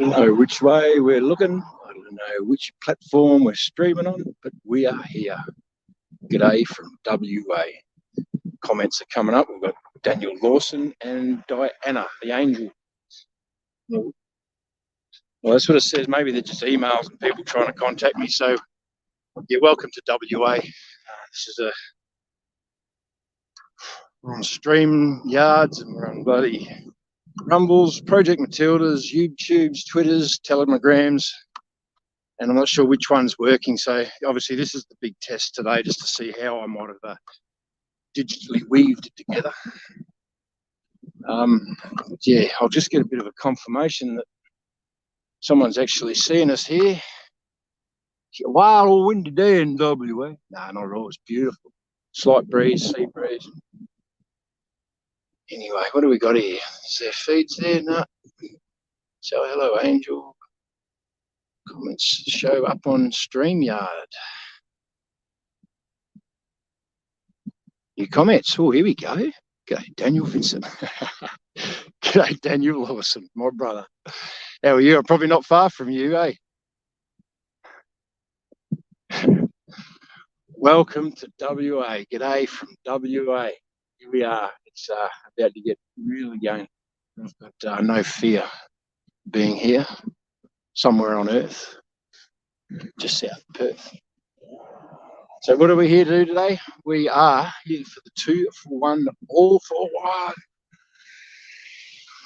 don't know which way we're looking. I don't know which platform we're streaming on, but we are here. G'day from WA. Comments are coming up. We've got Daniel Lawson and Diana, the angel. Well, that's what it says. Maybe they're just emails and people trying to contact me. So, yeah, welcome to WA. This is we're on Stream Yards and we're on bloody Rumbles, Project Matildas, YouTubes, Twitters, Telegrams, and I'm not sure which one's working. So obviously this is the big test today, just to see how I might have digitally weaved it together. Yeah, I'll just get a bit of a confirmation that someone's actually seeing us here. Wild windy day in WA. No, not at all. It's beautiful. Slight breeze, sea breeze. Anyway, what do we got here? Is there feeds there? No. So hello, Angel. Comments show up on StreamYard. New comments. Oh, here we go. G'day, Daniel Vincent. G'day, Daniel Lawson, my brother. How are you? I'm probably not far from you, eh? Welcome to WA. G'day from WA. Here we are. It's about to get really going. I've got no fear being here, somewhere on Earth, just south of Perth. So what are we here to do today? We are here for the 2 for 1, all for one.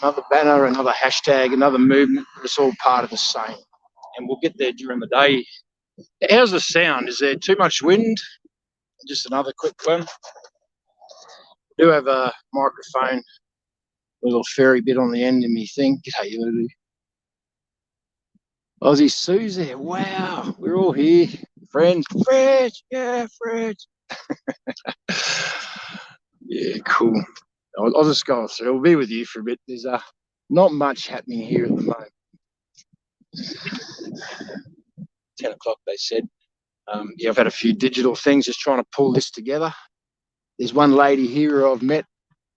Another banner, another hashtag, another movement. It's all part of the same. And we'll get there during the day. How's the sound? Is there too much wind? Just another quick one. We do have a microphone, a little fairy bit on the end of me thing. G'day, Lulu. Aussie Sue's there. Wow, we're all here. Friends. Fred, yeah, Fred. Yeah, cool. I'll just go through. I'll be with you for a bit. There's not much happening here at the moment. 10 o'clock, they said. Yeah, I've had a few digital things just trying to pull this together. There's one lady here who I've met.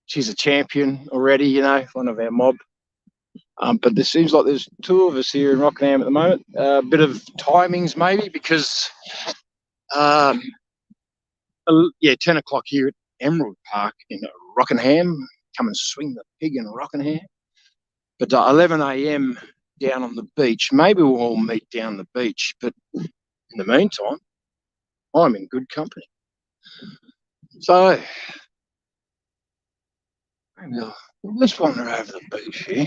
She's a champion already, you know, one of our mob. But there seems like there's 2 of us here in Rockingham at the moment. A bit of timings maybe because, yeah, 10 o'clock here at Emerald Park in Rockingham. Come and swing the pig in Rockingham. But 11 a.m. down on the beach. Maybe we'll all meet down the beach. But in the meantime, I'm in good company. So, let's wander over the beach here.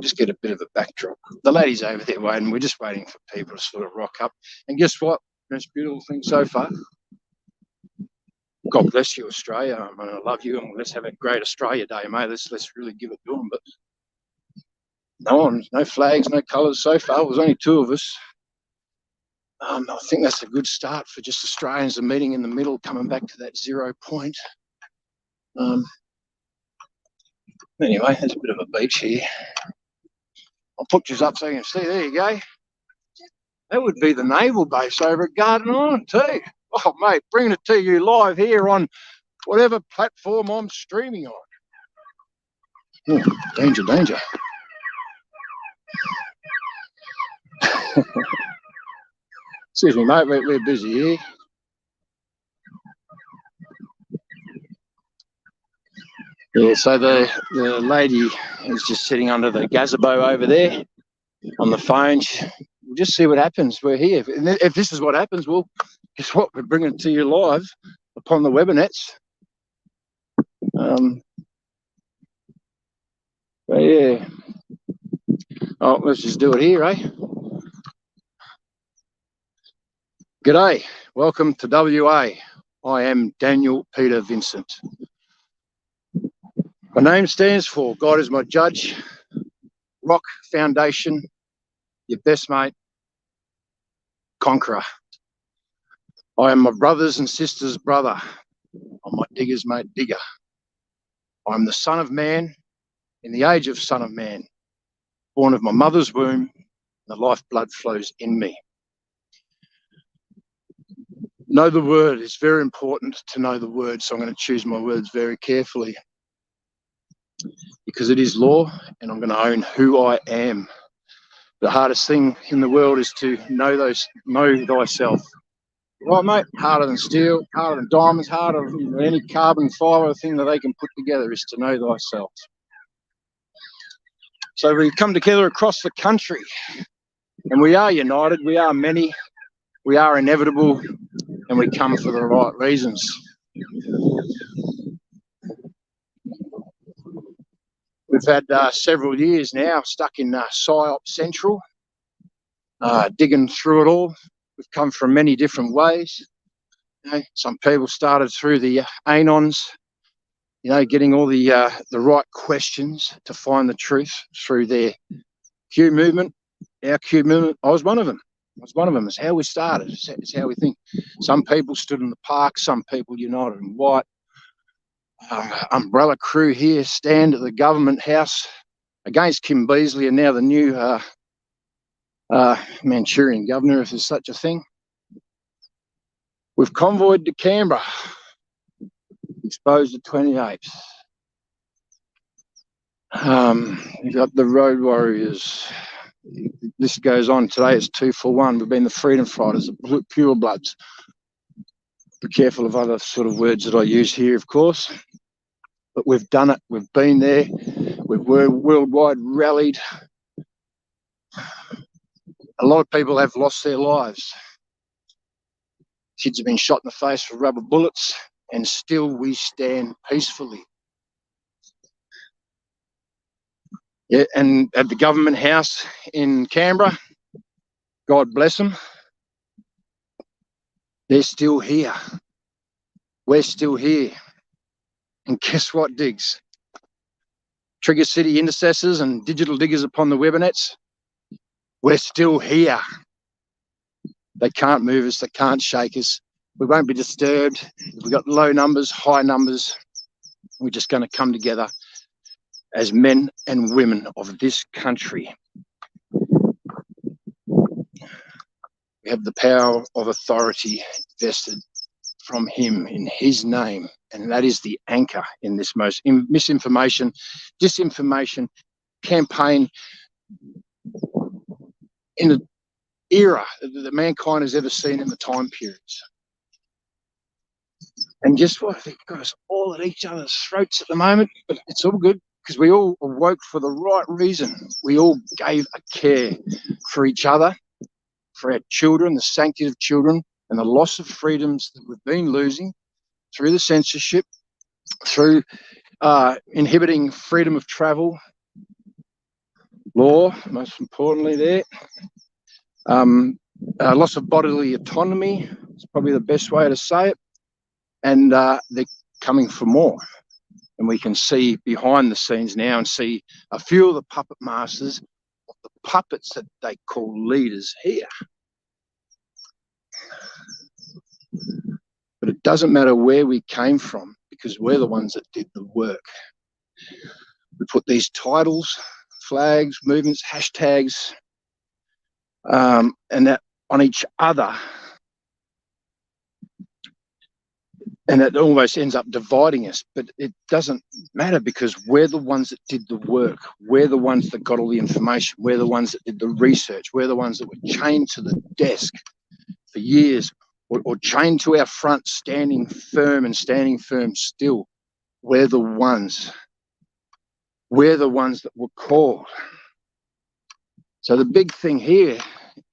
Just get a bit of a backdrop. The lady's over there waiting. We're just waiting for people to sort of rock up. And guess what? Most beautiful thing so far. God bless you, Australia. I mean, I love you, and let's have a great Australia Day, mate. Let's really give it to them. But no flags, no colours so far. There's only 2 of us. I think that's a good start for just Australians. A meeting in the middle, coming back to that 0 point. Anyway, there's a bit of a beach here. I'll put you up so you can see. There you go. That would be the naval base over at Garden Island too. Oh, mate, bringing it to you live here on whatever platform I'm streaming on. Oh, danger, danger. Excuse me, mate, we're busy here. Yeah, so the lady is just sitting under the gazebo over there on the phone. We'll just see what happens. We're here. If this is what happens, well, guess what? We're bringing it to you live upon the webinets. But yeah. Oh, let's just do it here, eh? G'day. Welcome to WA. I am Daniel Peter Vincent. My name stands for God is my judge, Rock Foundation, your best mate, conqueror. I am my brother's and sister's brother. I'm my digger's mate, digger. I'm the son of man in the age of son of man, born of my mother's womb, and the lifeblood flows in me. Know the word. It's very important to know the word, so I'm going to choose my words very carefully because it is law and I'm going to own who I am. The hardest thing in the world is to know thyself. Right, mate? Harder than steel, harder than diamonds, harder than any carbon fibre thing that they can put together is to know thyself. So we come together across the country, and we are united, we are many, we are inevitable, and we come for the right reasons. We've had several years now stuck in PSYOP Central, digging through it all. We've come from many different ways. You know, some people started through the anons, you know, getting all the right questions to find the truth through their Q movement, our Q movement. I was one of them. It's how we started. It's how we think. Some people stood in the park. Some people united in white. Umbrella crew here stand at the government house against Kim Beazley and now the new Manchurian governor, if there's such a thing. We've convoyed to Canberra, exposed to 20 apes. You've got the road warriors. This goes on. Today it's 2 for 1. We've been the freedom fighters, the pure bloods. Be careful of other sort of words that I use here, of course. But we've done it. We've been there. We've worldwide rallied. A lot of people have lost their lives. Kids have been shot in the face with rubber bullets, and still we stand peacefully. Yeah, and at the government house in Canberra, God bless them, they're still here. We're still here. And guess what, Diggs? Trigger City intercessors and digital diggers upon the webinets, we're still here. They can't move us. They can't shake us. We won't be disturbed. We've got low numbers, high numbers. We're just going to come together as men and women of this country. We have the power of authority vested from him in his name, and that is the anchor in this most misinformation, disinformation campaign in an era that mankind has ever seen in the time periods. And guess what? They've got us all at each other's throats at the moment, but it's all good because we all awoke for the right reason. We all gave a care for each other, for our children, the sanctity of children, and the loss of freedoms that we've been losing through the censorship, through inhibiting freedom of travel, law, most importantly there, loss of bodily autonomy is probably the best way to say it, and they're coming for more. And we can see behind the scenes now and see a few of the puppet masters, the puppets that they call leaders here. But it doesn't matter where we came from because we're the ones that did the work. We put these titles, flags, movements, hashtags, and that on each other. And it almost ends up dividing us, but it doesn't matter because we're the ones that did the work. We're the ones that got all the information. We're the ones that did the research. We're the ones that were chained to the desk for years or chained to our front, standing firm still. We're the ones. We're the ones that were called. So the big thing here,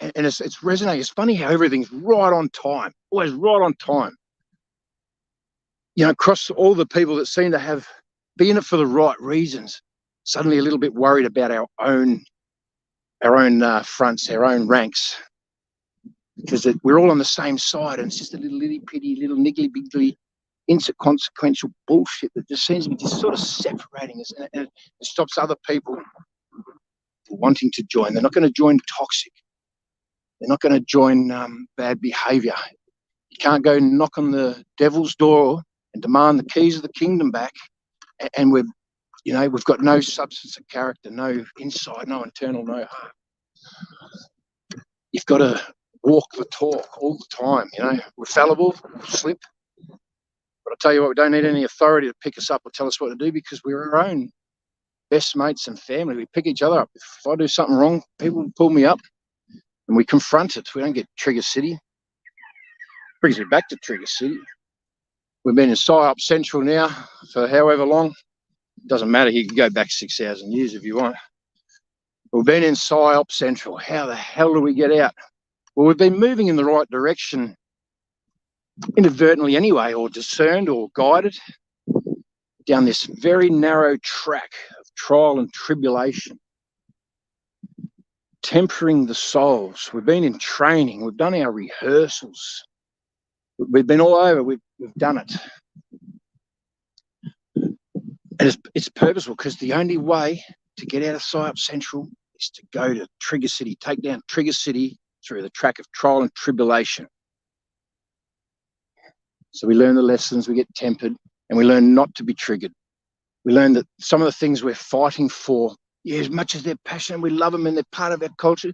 and it's resonating. It's funny how everything's right on time, always right on time. You know, across all the people that seem to have been in it for the right reasons, suddenly a little bit worried about our own fronts, our own ranks, because we're all on the same side, and it's just a little itty-bitty, little niggly-biggly, inconsequential bullshit that just seems to be just sort of separating us, and it stops other people wanting to join. They're not going to join toxic. They're not going to join bad behaviour. You can't go knock on the devil's door and demand the keys of the kingdom back, and we've got no substance of character, no inside, no internal, no heart. You've got to walk the talk all the time. You know, we're fallible, we'll slip, but I tell you what, we don't need any authority to pick us up or tell us what to do because we're our own best mates and family. We pick each other up. If I do something wrong, people pull me up and we confront it. We don't get Trigger City. Brings me back to Trigger City. We've been in PSYOP Central now for however long. It doesn't matter. You can go back 6,000 years if you want. We've been in PSYOP Central. How the hell do we get out? Well, we've been moving in the right direction inadvertently anyway, or discerned or guided down this very narrow track of trial and tribulation, tempering the souls. We've been in training. We've done our rehearsals. We've been all over. We've done it. And it's purposeful, because the only way to get out of PSYOP Central is to go to Trigger City, take down Trigger City through the track of trial and tribulation. So we learn the lessons, we get tempered, and we learn not to be triggered. We learn that some of the things we're fighting for, yeah, as much as they're passionate, we love them and they're part of our culture,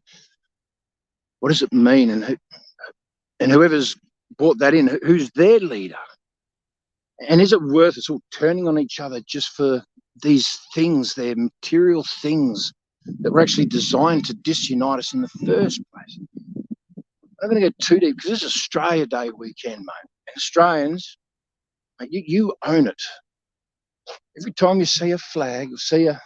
what does it mean? And whoever's brought that in, who's their leader? And is it worth us all turning on each other just for these things, they're material things that were actually designed to disunite us in the first place? I'm not going to go too deep, because this is Australia Day weekend, mate. And Australians, mate, you own it. Every time you see a flag, you see a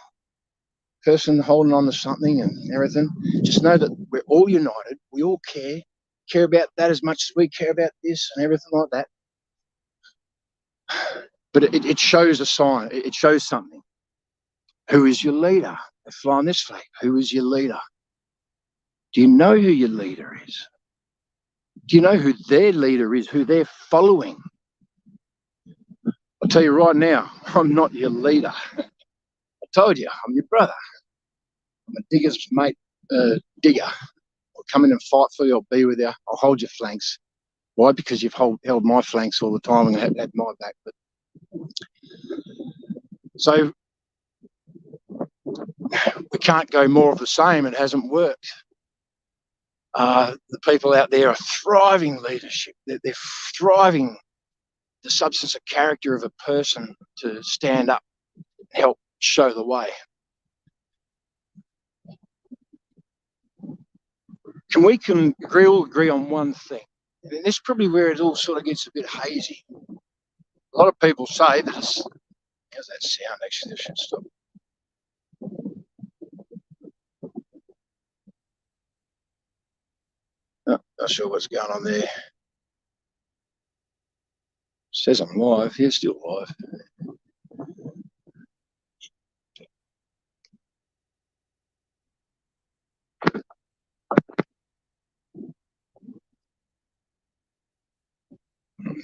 person holding on to something and everything, just know that we're all united. We all care about that as much as we care about this and everything like that. But it shows a sign. It shows something. Who is your leader? They're flying this flag. Who is your leader? Do you know who your leader is? Do you know who their leader is, who they're following? I'll tell you right now, I'm not your leader. I told you, I'm your brother. I'm a digger's mate, digger. I'll come in and fight for you. I'll be with you. I'll hold your flanks. Why? Because you've held my flanks all the time and had my back. But so we can't go more of the same. It hasn't worked. The people out there are thriving leadership. They're thriving the substance of character of a person to stand up and help show the way. Can we all agree on one thing? And this is probably where it all sort of gets a bit hazy. A lot of people say that it's... How's that sound? Actually, I should stop. Oh, not sure what's going on there. Says I'm live. Yeah, still live.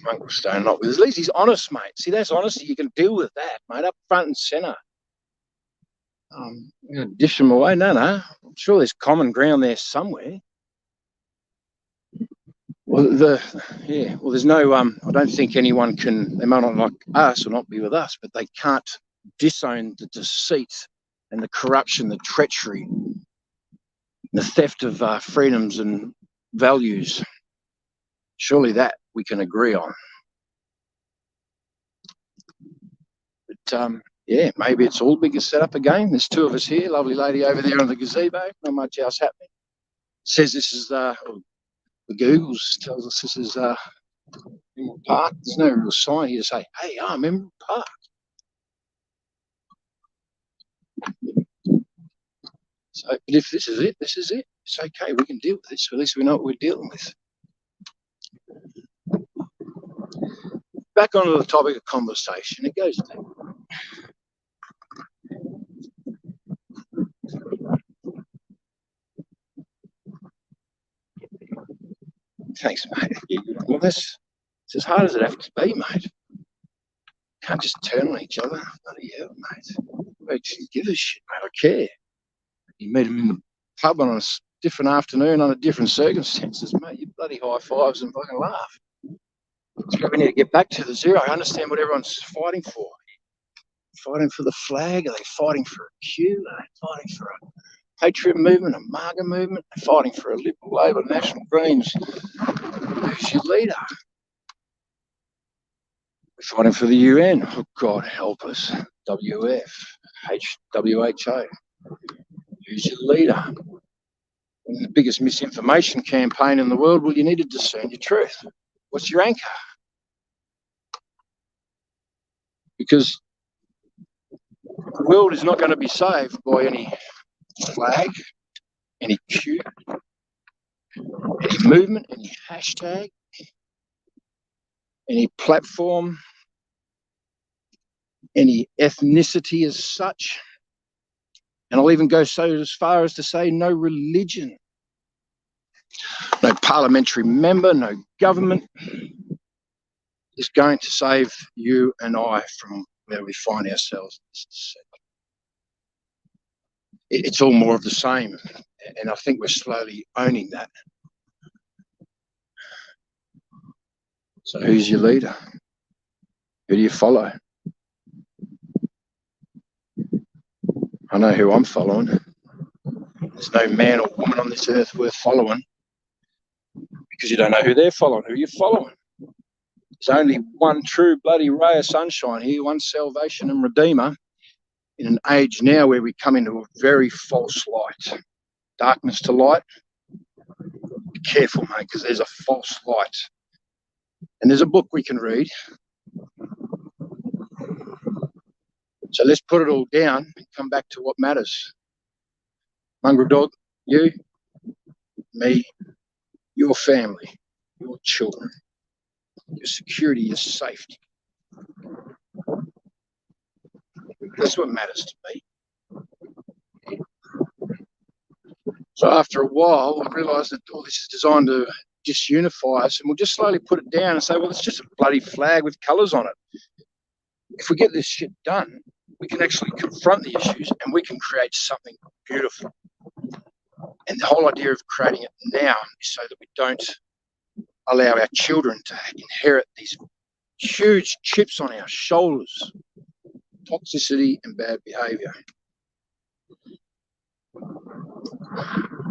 Uncle Stone not with us. At least he's honest, mate. See, that's honesty. You can deal with that, mate, up front and centre. I'm going to dish them away. No. I'm sure there's common ground there somewhere. Well, there's no, I don't think anyone can, they might not like us or not be with us, but they can't disown the deceit and the corruption, the treachery, the theft of freedoms and values. Surely that we can agree on. But yeah, maybe it's all bigger set up again. There's two of us here, lovely lady over there on the gazebo, not much else happening. Says this is the Googles tells us this is Emerald Park. There's no real sign here to say, hey, I'm Emerald Park. So, but if this is it, this is it. It's okay, we can deal with this. At least we know what we're dealing with. Back onto the topic of conversation. It goes deep. Thanks, mate. Well, it's as hard as it has to be, mate. Can't just turn on each other. Bloody hell, mate. I actually give a shit, mate. I care. You meet them in the pub on a different afternoon under different circumstances, mate. You bloody high fives and fucking laugh. That's what we need to get back to the zero. I understand what everyone's fighting for. Fighting for the flag? Are they fighting for a Q? Are they fighting for a Patriot movement, a MAGA movement? They're fighting for a Liberal, Labor, National Greens. Who's your leader? We're fighting for the UN. Oh, God help us. WHO. Who's your leader? The biggest misinformation campaign in the world. Well, you need to discern your truth. What's your anchor? Because the world is not going to be saved by any flag, any cue, any movement, any hashtag, any platform, any ethnicity as such. And I'll even go so as far as to say no religion, no parliamentary member, no government is going to save you and I from where we find ourselves. It's all more of the same. And I think we're slowly owning that. So who's your leader? Who do you follow? I know who I'm following. There's no man or woman on this earth worth following because you don't know who they're following, who you're following. There's only one true bloody ray of sunshine here, one salvation and redeemer in an age now where we come into a very false light. Darkness to light. Be careful, mate, because there's a false light. And there's a book we can read. So let's put it all down and come back to what matters. Mongrel dog, you, me, your family, your children, your security, your safety. That's what matters to me. So after a while, I realised that all this is designed to disunify us, and we'll just slowly put it down and say, well, it's just a bloody flag with colours on it. If we get this shit done, we can actually confront the issues and we can create something beautiful. And the whole idea of creating it now is so that we don't allow our children to inherit these huge chips on our shoulders, toxicity and bad behaviour.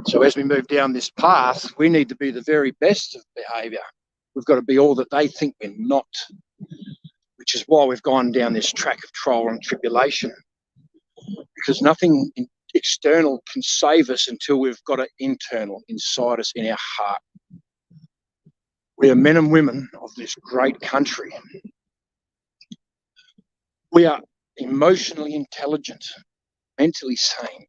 So as we move down this path, we need to be the very best of behaviour. We've got to be all that they think we're not, which is why we've gone down this track of trial and tribulation, because nothing external can save us until we've got it internal inside us in our heart. We are men and women of this great country. We are emotionally intelligent, mentally sane,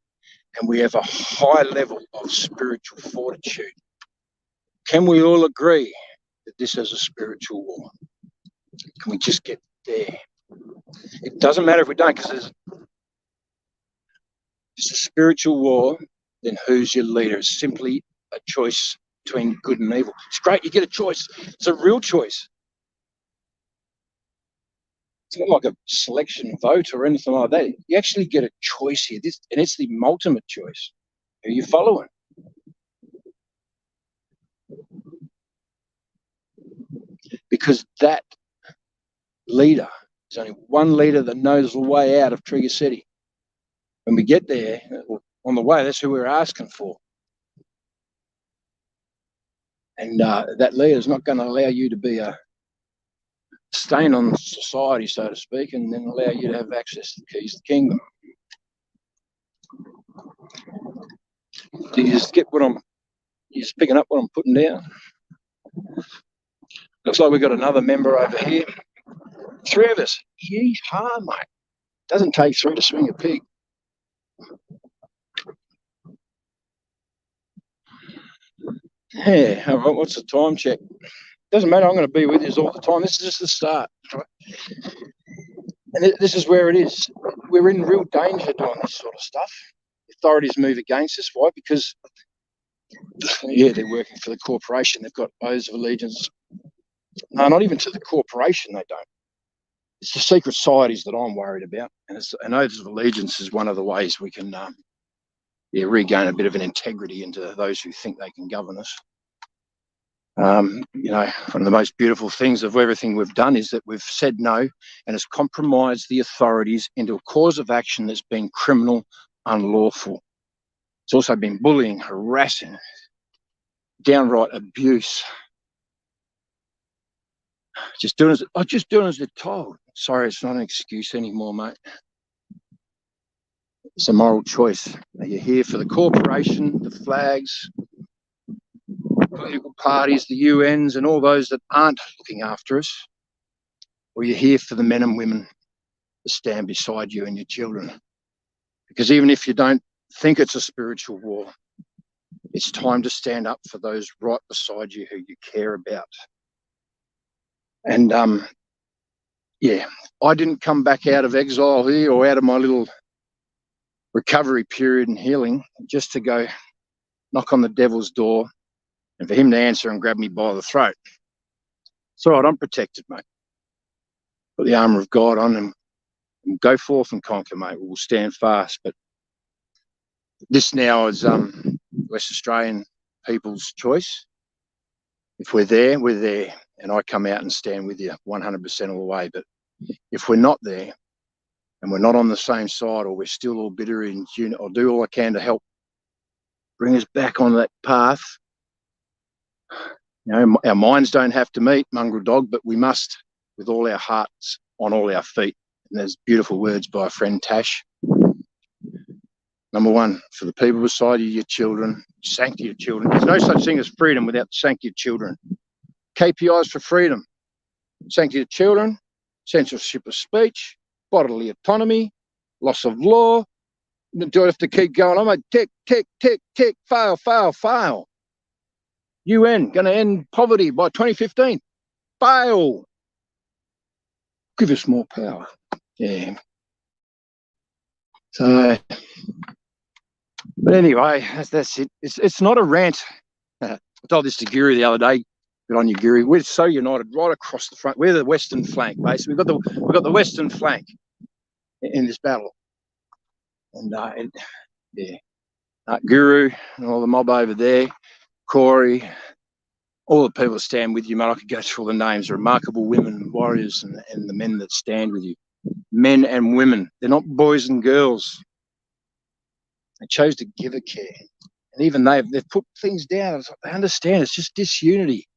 and we have a high level of spiritual fortitude. Can we all agree that this is a spiritual war? Can we just get there? It doesn't matter if we don't, because it's a spiritual war. Then who's your leader? It's simply a choice between good and evil. It's great, you get a choice. It's a real choice. It's not like a selection vote or anything like that. You actually get a choice here, and it's the ultimate choice. Who are you following? Because that leader, there's only one leader that knows the way out of Trigger City. When we get there, on the way, that's who we're asking for. And that leader is not going to allow you to be a stain on society, so to speak, and then allow you to have access to the keys to the kingdom. Do you just get what you're just picking up what I'm putting down? Looks like we've got another member over here. 3 of us. Yee-haw, mate. Doesn't take 3 to swing a pig. Yeah, all right, what's the time check? Doesn't matter, I'm going to be with you all the time. This is just the start. Right? And this is where it is. We're in real danger doing this sort of stuff. Authorities move against us. Why? Because, yeah, they're working for the corporation. They've got oaths of allegiance. No, not even to the corporation, they don't. It's the secret societies that I'm worried about. And oaths of allegiance is one of the ways we can regain a bit of an integrity into those who think they can govern us. One of the most beautiful things of everything we've done is that we've said no and has compromised the authorities into a cause of action that's been criminal, unlawful. It's also been bullying, harassing, downright abuse. just doing as they're told. Sorry, it's not an excuse anymore, mate. It's a moral choice. Are you here for the corporation, the flags, political parties, the UNs, and all those that aren't looking after us? Or are you here for the men and women that stand beside you and your children? Because even if you don't think it's a spiritual war, it's time to stand up for those right beside you who you care about. And yeah, I didn't come back out of exile here or out of my little recovery period and healing just to go knock on the devil's door and for him to answer and grab me by the throat. It's all right, I'm protected, mate. Put the armour of God on and go forth and conquer, mate. We'll stand fast. But this now is West Australian people's choice. If we're there, we're there. And I come out and stand with you 100% all the way. But if we're not there and we're not on the same side, or we're still all bitter and I'll do all I can to help bring us back on that path. You know, our minds don't have to meet, mongrel dog, but we must with all our hearts on all our feet. And there's beautiful words by a friend, Tash. Number one, for the people beside you, your children, sanctity of children. There's no such thing as freedom without the sanctity of children. KPIs for freedom: sanctity of children, censorship of speech, bodily autonomy, loss of law. Do I have to keep going? I'm like, tick, tick, tick, tick, fail, fail, fail. UN going to end poverty by 2015. Fail. Give us more power. Yeah. So, but anyway, that's it. It's not a rant. I told this to Guru the other day. Good on you, Guru. We're so united right across the front. We're the western flank, basically. We've got the western flank in this battle. And yeah, Guru and all the mob over there, Corey, all the people that stand with you, mate. I could go through all the names. Remarkable women, warriors, and the men that stand with you. Men and women. They're not boys and girls. They chose to give a care. And even they've put things down. They understand it's just disunity.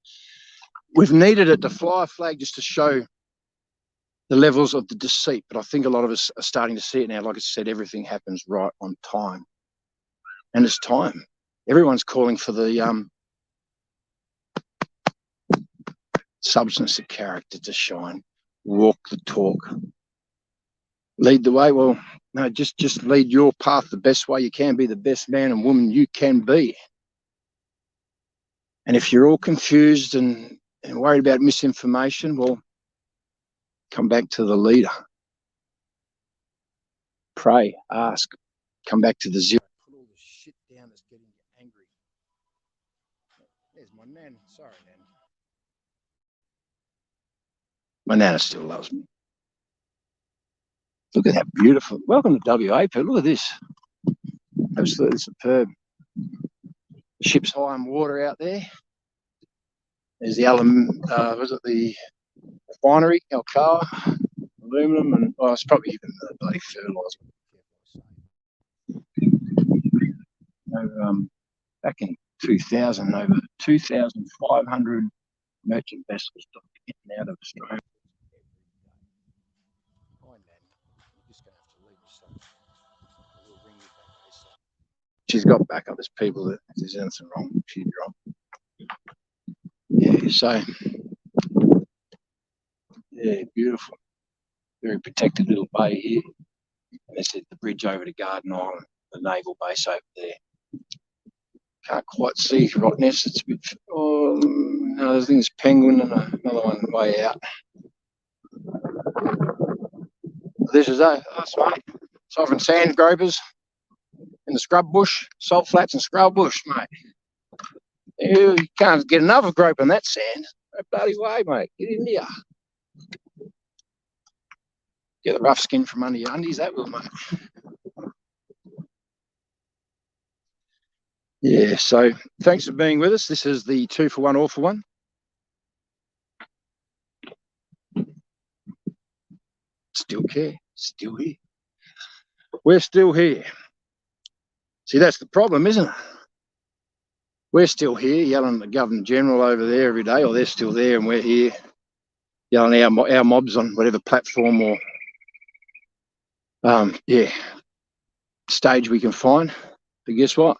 We've needed it to fly a flag just to show the levels of the deceit. But I think a lot of us are starting to see it now. Like I said, everything happens right on time. And it's time. Everyone's calling for the substance of character to shine. Walk the talk. Lead the way. Well, no, just lead your path the best way you can. Be the best man and woman you can be. And if you're all confused and worried about misinformation, well, come back to the leader. Pray, ask, come back to the zero. Put all the shit down that's getting you angry. There's my nan. Sorry, nan. My nana still loves me. Look at that beautiful. Welcome to WA, people. Look at this. Absolutely superb. The ship's high in water out there. There's the the refinery, Alcoa, aluminum, and it's probably even the bloody fertiliser. Back in 2000, over 2,500 merchant vessels docked in and out of Australia. She's got backup. There's people that if there's anything wrong, she's wrong. Yeah, so yeah, beautiful. Very protected little bay here. And this is the bridge over to Garden Island, the naval base over there. Can't quite see right now. It's a bit. Oh no, there's things penguin and another one way out. This is us, mate. Sovereign sand gropers in the scrub bush, salt flats and scrub bush, mate. You can't get enough of groping that sand. No bloody way, mate. Get in here. Get the rough skin from under your undies, that will, mate. Yeah, so thanks for being with us. This is the 2 for 1, all for one. Still care, still here. We're still here. See, that's the problem, isn't it? We're still here yelling at the Governor General over there every day, or they're still there and we're here yelling our mobs on whatever platform or stage we can find. But guess what?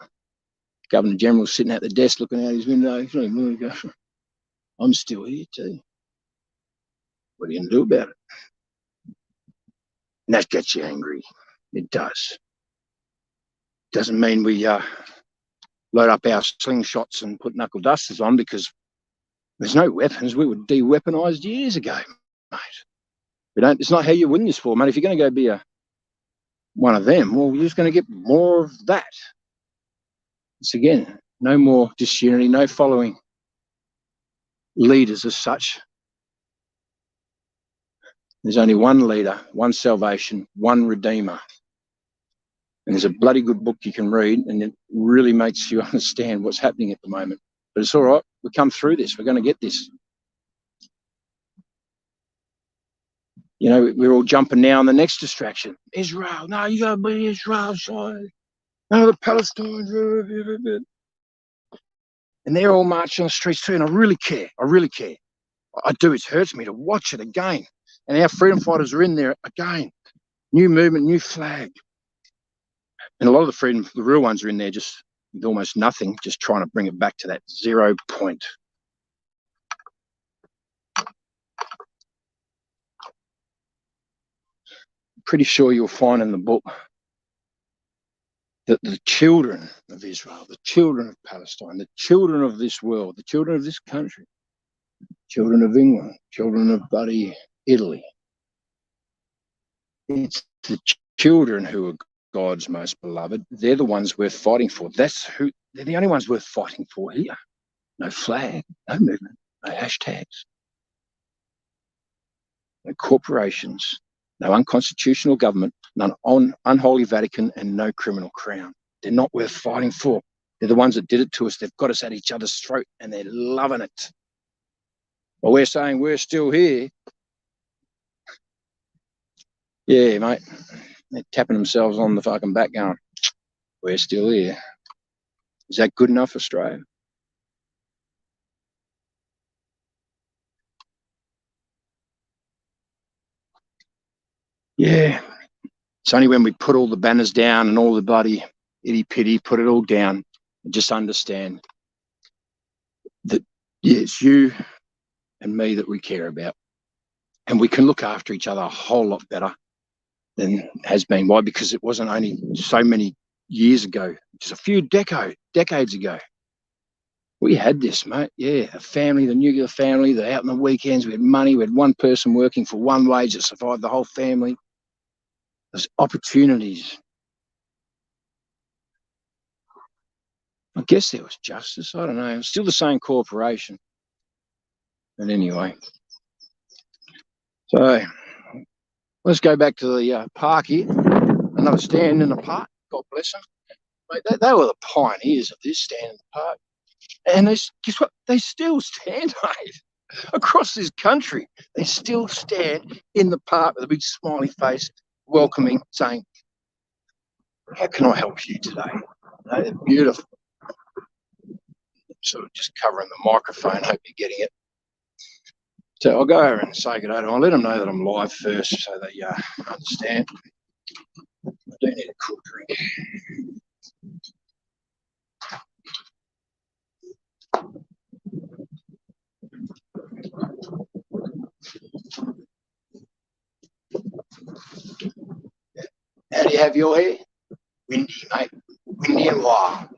Governor General's sitting at the desk looking out his window. He's not even moving. I'm still here too. What are you going to do about it? And that gets you angry. It does. Doesn't mean we load up our slingshots and put knuckle dusters on, because there's no weapons. We were de-weaponized years ago, mate. It's not how you win this war, mate. If you're going to go be one of them, well, you're just going to get more of that. It's again, no more disunity, no following leaders as such. There's only one leader, one salvation, one redeemer. And there's a bloody good book you can read, and it really makes you understand what's happening at the moment. But it's all right. We come through this. We're going to get this. You know, we're all jumping now on the next distraction. Israel. No, you got to be Israel side. No, the Palestinians. And they're all marching on the streets too. And I really care. I really care. I do. It hurts me to watch it again. And our freedom fighters are in there again. New movement, new flag. And a lot of the real ones are in there just with almost nothing, just trying to bring it back to that 0 point. Pretty sure you'll find in the book that the children of Israel, the children of Palestine, the children of this world, the children of this country, children of England, children of bloody Italy, it's the children who are God's most beloved. They're the ones worth fighting for. They're the only ones worth fighting for here. No flag, no movement, no hashtags, no corporations, no unconstitutional government, none unholy Vatican, and no criminal crown. They're not worth fighting for. They're the ones that did it to us. They've got us at each other's throat, and they're loving it. Well, we're saying we're still here. Yeah, mate. They're tapping themselves on the fucking back going, we're still here. Is that good enough, Australia? Yeah. It's only when we put all the banners down and all the bloody itty-pitty, put it all down, and just understand that, yeah, it's you and me that we care about. And we can look after each other a whole lot better than has been. Why? Because it wasn't only so many years ago, just a few decades ago. We had this, mate. Yeah, a family, the nuclear family, they're out on the weekends, we had money, we had one person working for one wage that survived the whole family. There's opportunities. I guess there was justice. I don't know. It's still the same corporation. But anyway. So let's go back to the park here. Another stand in the park. God bless them. Mate, they were the pioneers of this stand in the park. And guess what? They still stand, mate. Across this country, they still stand in the park with a big smiley face, welcoming, saying, how can I help you today? They're beautiful. Sort of just covering the microphone, hope you're getting it. So I'll go over and say good day to them. I'll let them know that I'm live first so they understand. I do need a cool drink. How do you have your hair? Windy, mate. Windy and wild.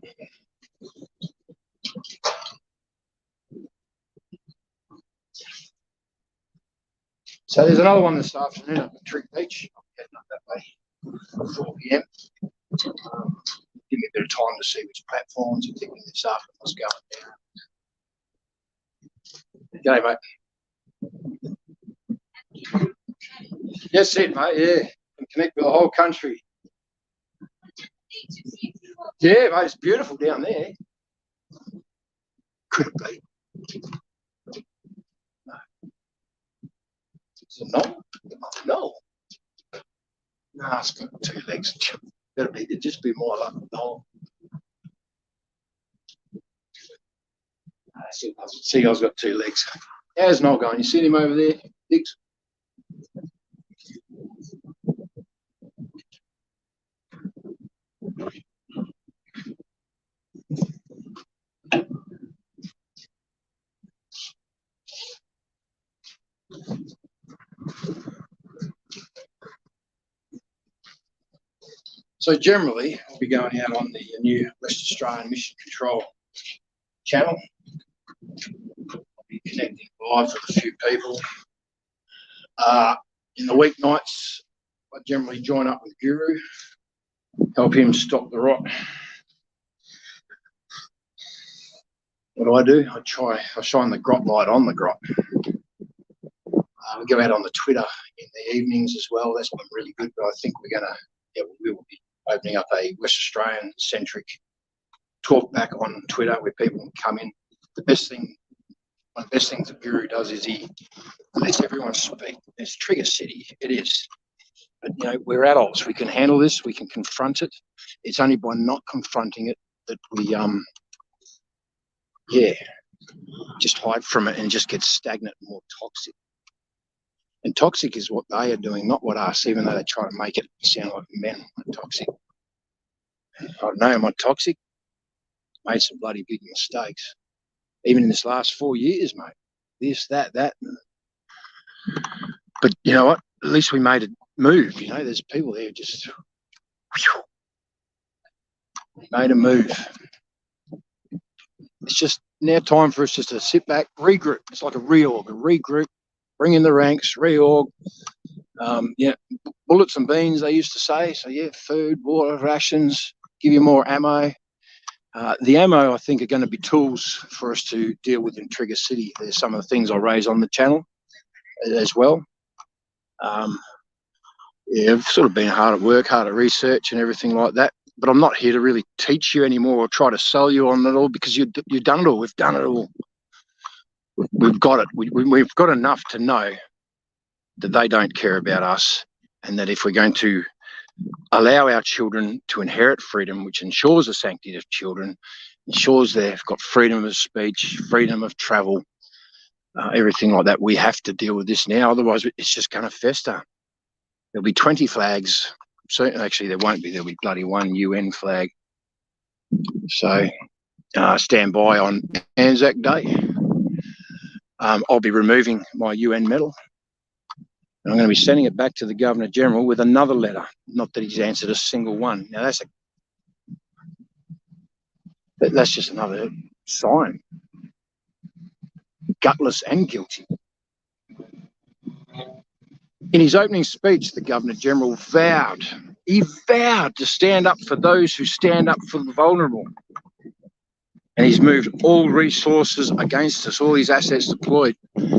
So there's another one this afternoon at the Trick Beach. I'm heading up that way, 4 p.m. Give me a bit of time to see which platforms are thinking this up and what's going down. G'day, mate. Yes, it, mate, yeah. And connect with the whole country. Yeah, mate, it's beautiful down there. Could it be? No. Is it not? No. No, it's got 2 legs. It'd just be more like a dog. Seagull's got 2 legs. How's Noel going? You seen him over there? Thanks. So generally, I'll be going out on the new West Australian Mission Control channel. I'll be connecting live with a few people. In the weeknights, I generally join up with Guru, help him stop the rot. What do? I shine the grot light on the grot. We go out on the Twitter in the evenings as well. That's been really good. But I think we will be opening up a West Australian centric talk back on Twitter where people can come in. One of the best things that Guru does is he lets everyone speak. It's Trigger City. It is. But, we're adults. We can handle this. We can confront it. It's only by not confronting it that we, just hide from it and just get stagnant and more toxic. And toxic is what they are doing, not what us, even though they try to make it sound like men are toxic. I don't know, am I toxic? Made some bloody big mistakes. Even in this last 4 years, mate. This, that. But you know what? At least we made a move. There's people there just made a move. It's just now time for us just to sit back, regroup. It's like a regroup, bring in the ranks, reorg. Bullets and beans, they used to say. So, food, water, rations, give you more ammo. The ammo, I think, are going to be tools for us to deal with in Trigger City. There's some of the things I raise on the channel as well. I've sort of been hard at work, hard at research and everything like that. But I'm not here to really teach you anymore or try to sell you on it all because you've done it all. We've done it all. We've got it. We've got enough to know that they don't care about us and that if we're going to allow our children to inherit freedom, which ensures the sanctity of children, ensures they've got freedom of speech, freedom of travel, everything like that, we have to deal with this now. Otherwise, it's just going to fester. There'll be 20 flags. Actually, there won't be. There'll be bloody one UN flag. So stand by on Anzac Day. I'll be removing my UN medal. And I'm going to be sending it back to the Governor-General with another letter. Not that he's answered a single one. Now, that's just another sign. Gutless and guilty. In his opening speech, the Governor-General vowed to stand up for those who stand up for the vulnerable. And he's moved all resources against us, all his assets deployed,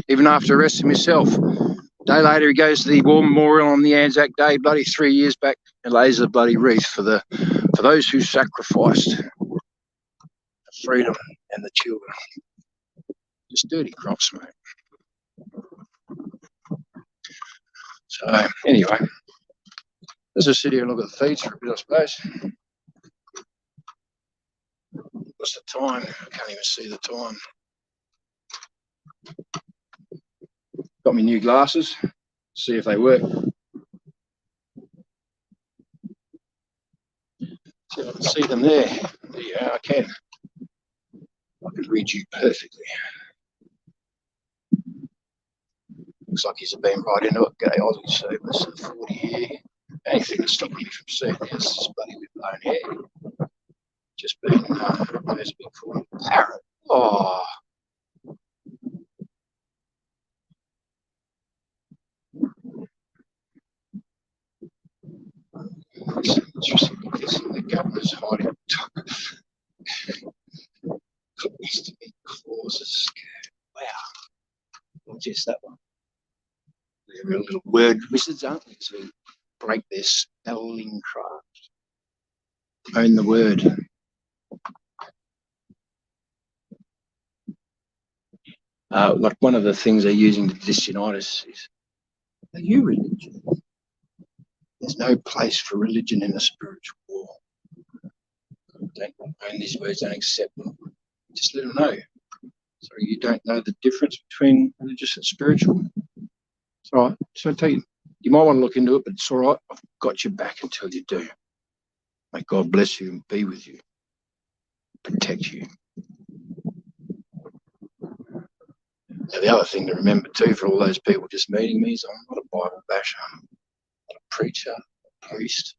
even after arresting himself. A day later, he goes to the War Memorial on the Anzac Day, bloody 3 years back, and lays a bloody wreath for those who sacrificed freedom and the children. Just dirty crops, mate. So, anyway, let's just sit here and look at the feeds for a bit, I suppose. What's the time? I can't even see the time. Got me new glasses. See if they work. See if I can see them there. There you are, I can. I can read you perfectly. Looks like he's been right into it. G'day, Aussie service, 40 here. Anything that's stopping me from seeing this bloody with blown hair. Just been, there's a big called parrot. Oh. It's interesting. Guessing the governor's hiding cookies to meet clauses. Wow. Not just that one. They're little word wizards, aren't they? So we break their spelling craft. Own the word. Like one of the things they're using to disunite us is, are you religion? There's no place for religion in a spiritual war. Don't own these words, don't accept them. Just let them know. So you don't know the difference between religious and spiritual. It's all right. So I tell you, you might want to look into it, but it's all right. I've got your back until you do. May God bless you and be with you, protect you. Now, the other thing to remember too, for all those people just meeting me, is I'm not a Bible basher, I'm not a preacher, a priest.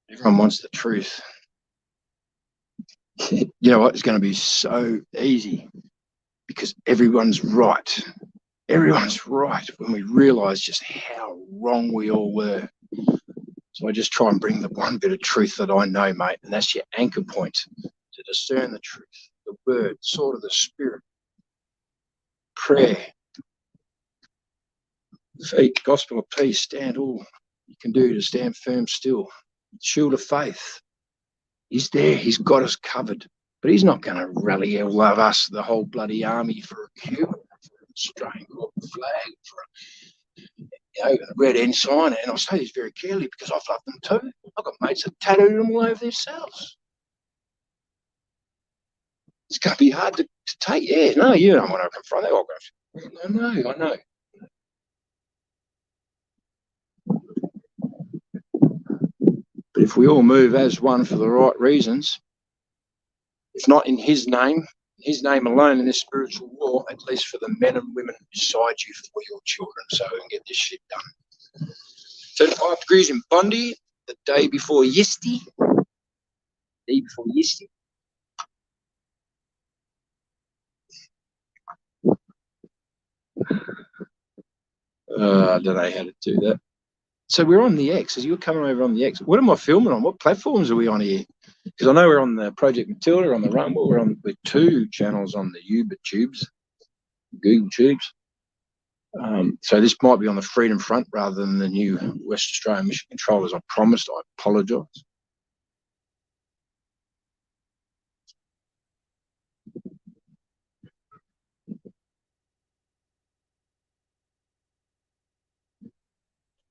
Everyone wants the truth. You know what? It's going to be so easy because everyone's right. Everyone's right when we realise just how wrong we all were. So I just try and bring the one bit of truth that I know, mate, and that's your anchor point to discern the truth, the word, sword of the spirit, prayer, faith, gospel of peace, stand all you can do to stand firm still. Shield of faith. He's there. He's got us covered. But he's not going to rally all of us, the whole bloody army, for a Cuban, for an Australian corporate flag, for a red ensign. And I say this very carefully because I've loved them too. I've got mates that tattooed them all over themselves. It's going to be hard to take. Yeah, no, you don't want to confront that. I know. But if we all move as one for the right reasons, if not in his name alone in this spiritual war, at least for the men and women beside you, for your children, so we can get this shit done. 35 degrees in Bondi the day before yesterday. I don't know how to do that. So we're on the X. As you're coming over on the X, what am I filming on? What platforms are we on here? Because I know we're on the Project Matilda, on the Rumble. We're on with 2 channels on the YouTubes, Google Tubes. So this might be on the Freedom Front rather than the new West Australian Mission Control, as I promised. I apologise.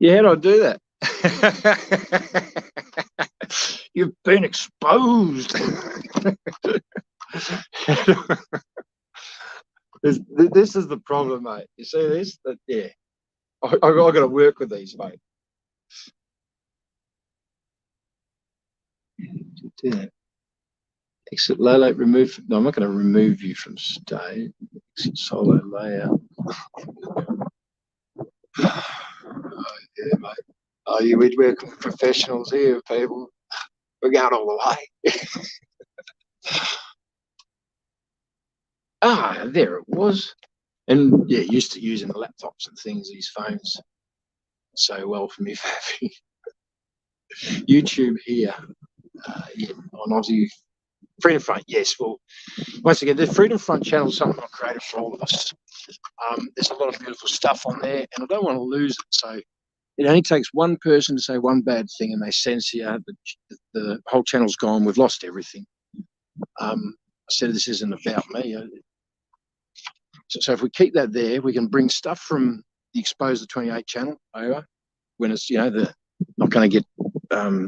Yeah, how do I do that? You've been exposed. This is the problem, mate. You see this? Yeah. I've got to work with these, mate. Yeah. Exit Lolo, remove. No, I'm not going to remove you from stage. Exit solo layout. Oh, yeah, mate. Oh, we're working with professionals here, people. We're going all the way. There it was. And yeah, used to using the laptops and things, these phones, so well for me. YouTube here, yeah, on Aussie Freedom Front. Yes, well, once again, the Freedom Front channel is something I created for all of us. There's a lot of beautiful stuff on there, and I don't want to lose it. So it only takes one person to say one bad thing, and they censor you. The whole channel's gone. We've lost everything. I said this isn't about me. So if we keep that there, we can bring stuff from the Expose the 28 channel over when it's, the not going to get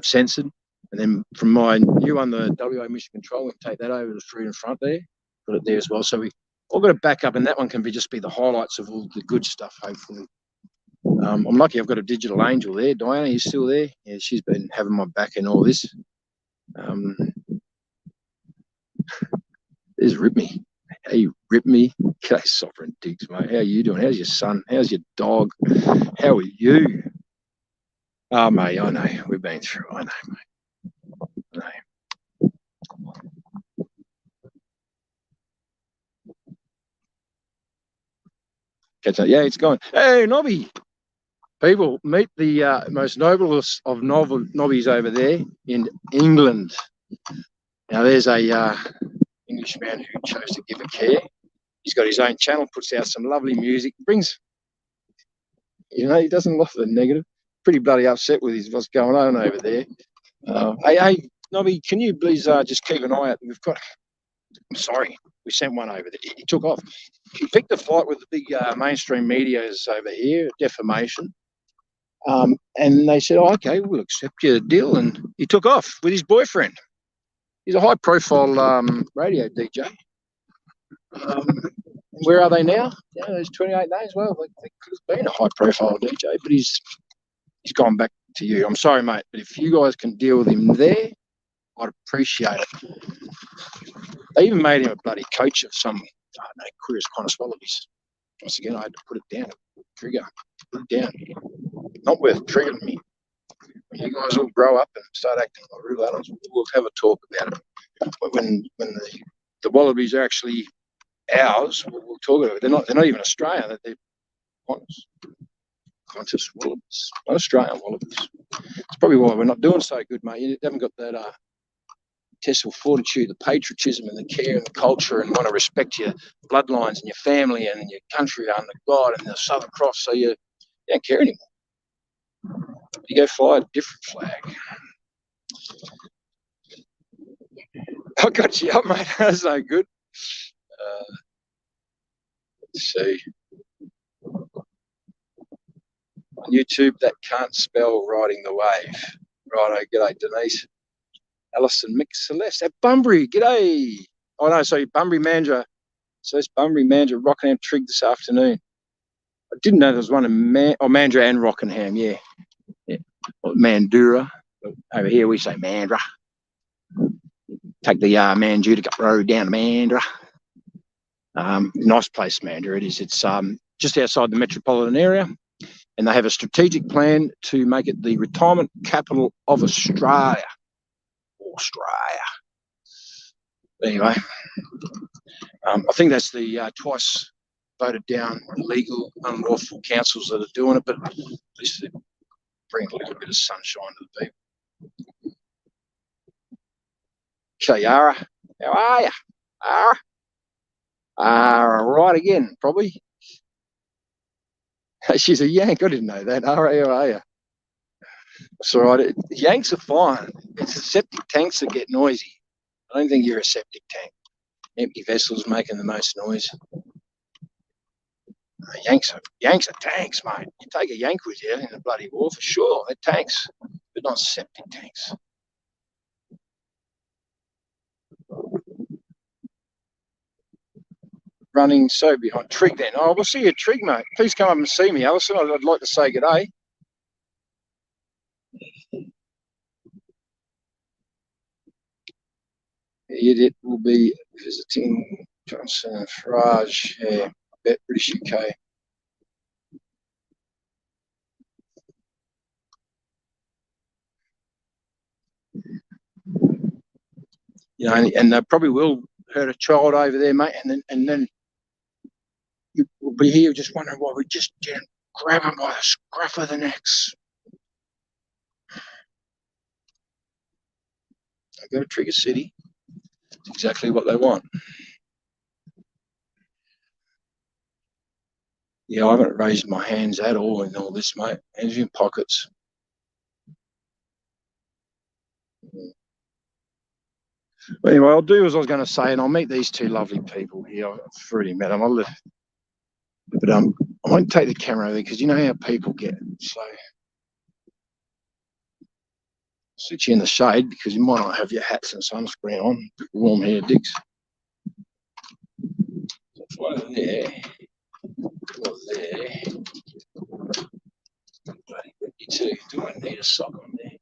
censored. And then from my new one, the WA Mission Control, we can take that over to the Freedom Front there, put it there as well. So we all got a backup, and that one can just be the highlights of all the good stuff, hopefully. I'm lucky I've got a digital angel there. Diana, you still there? Yeah, she's been having my back in all this. There's Rip Me. Hey, Rip Me. G'day, Sovereign Diggs, mate. How are you doing? How's your son? How's your dog? How are you? Oh, mate, I know. We've been through. I know, mate. I know. Catch up. Yeah, it's gone. Hey, Nobby. People, meet the most noblest of nobbies over there in England. Now, there's a Englishman who chose to give a care. He's got his own channel, puts out some lovely music, brings, he doesn't like the negative. Pretty bloody upset with what's going on over there. Hey, Nobby, can you please just keep an eye out? I'm sorry, we sent one over there. He took off. He picked a fight with the big mainstream medias over here, defamation. And they said, okay, we'll accept your deal. And he took off with his boyfriend. He's a high-profile radio DJ. Where are they now? Yeah, there's 28 names. Well, they could have been a high-profile DJ, but he's gone back to you. I'm sorry, mate, but if you guys can deal with him there, I'd appreciate it. They even made him a bloody coach of some, I don't know, Curious Qantas Wallabies. Once again, I had to put it down. Trigger. Put it down. Not worth triggering me. When you guys all grow up and start acting like real adults, we'll have a talk about it. When the Wallabies are actually ours, we'll talk about it. They're not even Australian. They're Qantas Wallabies, not Australian Wallabies. It's probably why we're not doing so good, mate. You haven't got that intestinal fortitude, the patriotism and the care and the culture, and want to respect your bloodlines and your family and your country under God and the Southern Cross, so you don't care anymore. You go fly a different flag. I got you up, mate. That's no good. Let's see. On YouTube, that can't spell riding the wave. Righto, g'day, Denise. Alison Mick Celeste at Bunbury, g'day. Oh no, sorry, Bunbury Mandurah. So it's Bunbury Mandurah Rockingham Trig this afternoon. I didn't know there was one in Mandurah and Rockingham, yeah. Well, Mandurah. Over here we say Mandurah. Take the Mandurah road down to Mandurah. Nice place, Mandurah. It is. It's just outside the metropolitan area, and they have a strategic plan to make it the retirement capital of Australia. Anyway, I think that's the twice voted down illegal, unlawful councils that are doing it, but at least they bring a little bit of sunshine to the people. Okay, Yara, how are you? Right again, probably. She's a Yank. I didn't know that. How are you? It's all right. Yanks are fine. It's the septic tanks that get noisy. I don't think you're a septic tank. Empty vessels making the most noise. Yanks are tanks, mate. You take a Yank with you in a bloody war for sure. They're tanks, but not septic tanks. Running so behind. Trig then. Oh, we'll see you at Trig, mate. Please come up and see me, Alison. I'd like to say good day. It will be visiting Johnson and Farage. Yeah, I bet British UK. You know, and they probably will hurt a child over there, mate, and then you will be here just wondering why we just didn't grab them by the scruff of the necks. I go to Trigger City. It's exactly what they want. Yeah, I haven't raised my hands at all in all this, mate. Hands in pockets. But anyway, I'll do as I was going to say, and I'll meet these two lovely people here. I've already met them. But I won't take the camera over because you know how people get. So sit you in the shade because you might not have your hats and sunscreen on. Warm hair, dicks. One there. One there. Bloody windy too. Do I need a sock on there?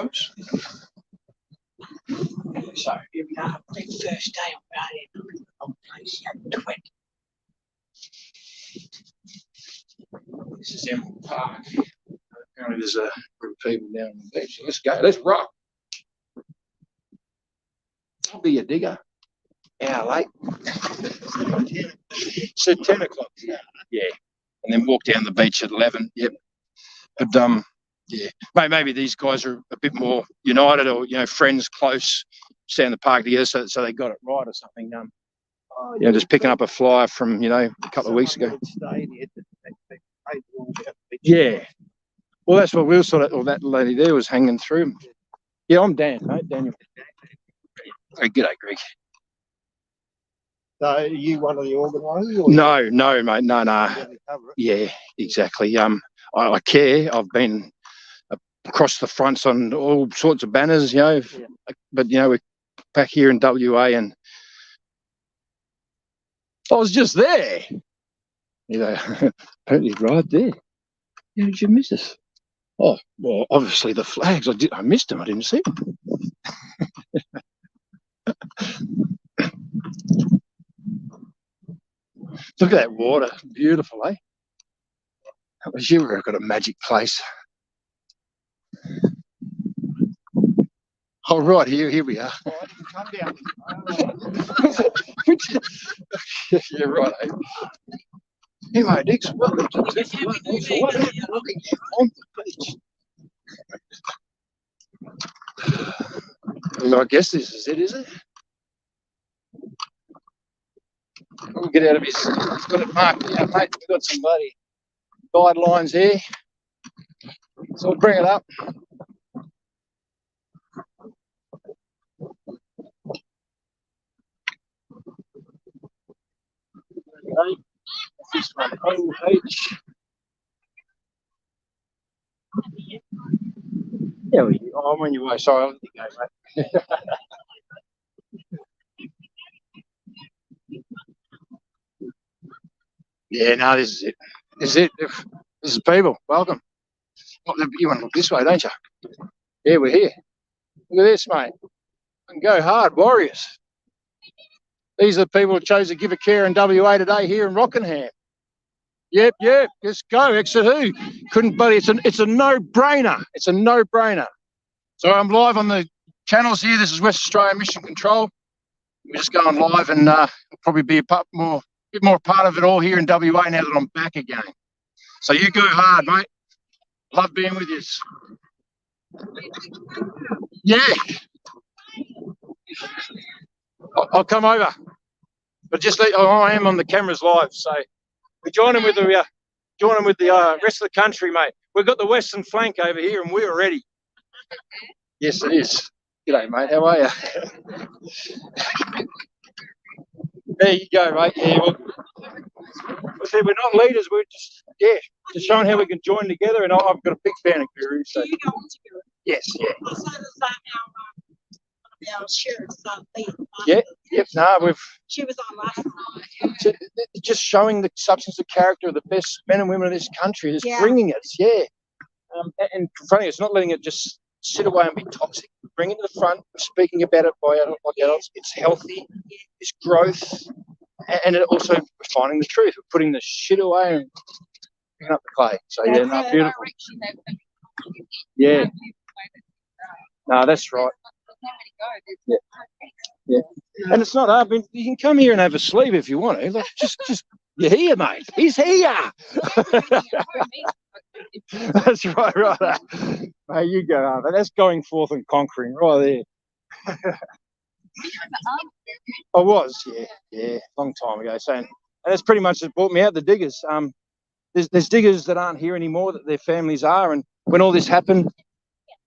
times. So here we are, the first day of partying. Old place, yeah, 20. This is Emerald Park. Apparently there's a group of people down on the beach. Let's go, let's rock. I'll be a digger. Hour late. So 10 o'clock. Yeah. And then walk down the beach at 11. Yep. But yeah, maybe these guys are a bit more united, or friends close, stay in the park together, so they got it right or something. Just picking up a flyer from a couple of weeks ago. Yeah. Well, that's what we were that lady there was hanging through. Yeah, I'm Dan, mate. Daniel. Hey, g'day, Greg. So are you one of the organisers? No, mate. No. Yeah, exactly. I care. I've been across the fronts on all sorts of banners, but we're back here in WA, and I was just there. Apparently right there. How did you miss us? Oh, well, obviously the flags. I missed them. I didn't see them. Look at that water. Beautiful, eh? That was you. We've got a magic place. Oh, right, here we are. Oh, I didn't come down. Yeah, right, eh? Anyway, Dix, welcome to the What are you looking at on the beach? Well, I guess this is it, is it? We'll get out of his. He's got it marked out, mate. We've got some bloody guidelines here. So we'll bring it up. Okay. This one, OH. Yeah, I'm on your way. Sorry, I'll let you go, mate. Yeah, no, this is it. This is it. This is people. Welcome. You want to look this way, don't you? Yeah, we're here. Look at this, mate. And go hard, Warriors. These are the people who chose to give a care in WA today here in Rockingham. Yep. Just go. Exeter who? Couldn't, buddy. It's a no-brainer. It's a no-brainer. So I'm live on the channels here. This is West Australian Mission Control. We're just going live, and we'll probably be a bit more part of it all here in WA now that I'm back again. So you go hard, mate. Love being with you. Yeah. I'll come over. But I am on the cameras live, so we join them with the rest of the country, mate. We've got the western flank over here, and we're ready. Yes, it is. G'day, mate. How are you? There you go, mate. Yeah, we're not leaders. We're just showing how we can join together. And I've got a big fan of Guru. So. Do you go on to Guru? Yes, yeah. Also, does our sheriff's Yep. No, she was on last night. Just showing the substance of character of the best men and women of this country. Just bringing it, and confronting us, not letting it just sit away and be toxic. Bring it to the front, speaking about it by adults. It's healthy, it's growth, and it also finding the truth, putting the shit away and picking up the clay. So beautiful. Yeah. No, that's right. Yeah. And it's not hard. You can come here and have a sleep if you want to. Like, just you're here, mate. He's here. That's right. Hey, you go. That's going forth and conquering right there. I was, yeah, long time ago. So, and that's pretty much what brought me out. The diggers. There's diggers that aren't here anymore that their families are, and when all this happened,